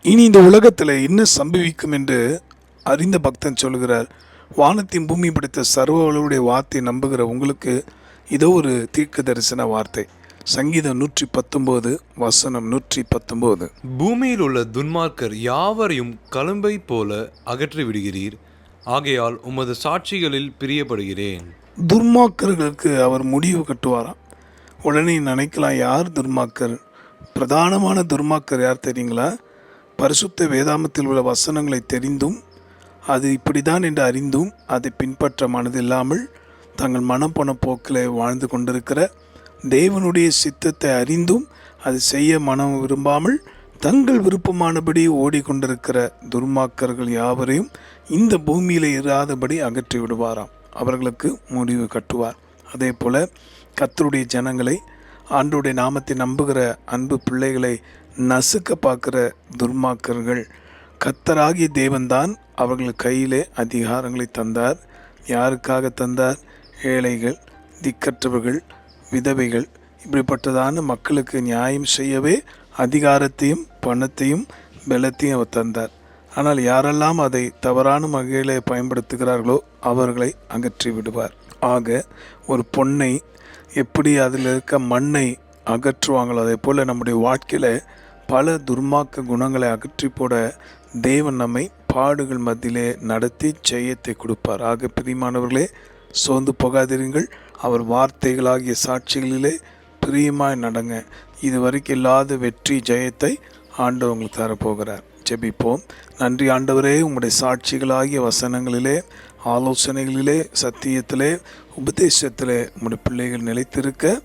இனி இந்த உலகத்தில் என்ன சம்பவிக்கும் என்று அறிந்த பக்தன் சொல்கிறார். வானத்தையும் பூமி படைத்த சர்வவளுடைய வார்த்தை நம்புகிற உங்களுக்கு இதோ ஒரு தீர்க்க தரிசன வார்த்தை. சங்கீதம் 119 வசனம் 119. பூமியில் உள்ள துன்மார்க்கர் யாவரையும் கழும்பை போல அகற்றி விடுகிறீர், ஆகையால் உமது சாட்சிகளில் பிரியப்படுகிறேன். துன்மார்க்கர்களுக்கு அவர் முடிவு கட்டுவாராம். உடனே நினைக்கலாம், யார் துன்மார்க்கர்? பிரதானமான துன்மார்க்கர் யார் தெரியுங்களா? பரிசுத்த வேதாமத்தில் உள்ள வசனங்களை தெரிந்தும் அது இப்படிதான் என்று அறிந்தும் அதை பின்பற்ற மனதில்லாமல் தங்கள் மனம் போன போக்கில் வாழ்ந்து கொண்டிருக்கிற, தேவனுடைய சித்தத்தை அறிந்தும் அது செய்ய மனம் விரும்பாமல் தங்கள் விருப்பமானபடி ஓடிக்கொண்டிருக்கிற துன்மார்க்கர்கள் யாவரையும் இந்த பூமியில் இராதபடி அகற்றி விடுவாராம். அவர்களுக்கு முடிவு கட்டுவார். அதே போல் கர்த்தருடைய ஜனங்களை, ஆண்டவருடைய நாமத்தை நம்புகிற அன்பு பிள்ளைகளை நசுக்க பார்க்குற துன்மார்க்கர்கள், கர்த்தராகிய தேவன்தான் அவர்கள் கையிலே அதிகாரங்களை தந்தார். யாருக்காக தந்தார்? ஏழைகள், திக்கற்றவர்கள், விதவைகள், இப்படிப்பட்டதான மக்களுக்கு நியாயம் செய்யவே அதிகாரத்தையும் பணத்தையும் பலத்தையும் அவர் தந்தார். ஆனால் யாரெல்லாம் அதை தவறான வகையிலே பயன்படுத்துகிறார்களோ அவர்களை அகற்றி விடுவார். ஆக ஒரு பொன்னை எப்படி அதில் இருக்க மண்ணை அகற்றுவாங்களோ அதே போல் நம்முடைய வாழ்க்கையில் பல துர்மார்க்க குணங்களை அகற்றி போட தேவன் நம்மை பாடுகள் மத்தியிலே நடத்தி ஜெயத்தை கொடுப்பார். ஆக பிரியமானவர்களே, சோர்ந்து போகாதிருங்கள். அவர் வார்த்தைகளாகிய சாட்சிகளிலே பிரியமாய் நடங்க. இதுவரைக்கும் இல்லாத வெற்றி ஜெயத்தை ஆண்டவர் உங்களுக்கு தரப்போகிறார். ஜெபிப்போம். நன்றி ஆண்டவரே, உங்களுடைய சாட்சிகளாகிய வசனங்களிலே, ஆலோசனைகளிலே, சத்தியத்திலே, உபதேசத்திலே உங்களுடைய பிள்ளைகள் நிலைத்திருக்க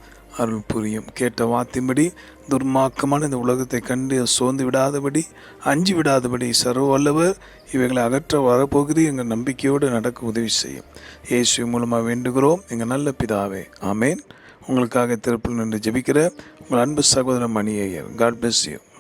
அருள் புரியும். கேட்ட வார்த்தையின்படி துர்மார்க்கமான இந்த உலகத்தை கண்டு சோர்ந்து விடாதபடி, அஞ்சு விடாதபடி சர்வ வல்லவர் இவைகளை அகற்ற வரப்போகிறது எங்கள் நம்பிக்கையோடு நடக்க உதவி செய்யும். இயேசு மூலமாக வேண்டுகிறோம் எங்கள் நல்ல பிதாவே, ஆமேன். உங்களுக்காக திருப்பல் நின்று ஜெபிக்கிற உங்கள் அன்பு சகோதரன் Mani Iyer. God bless you.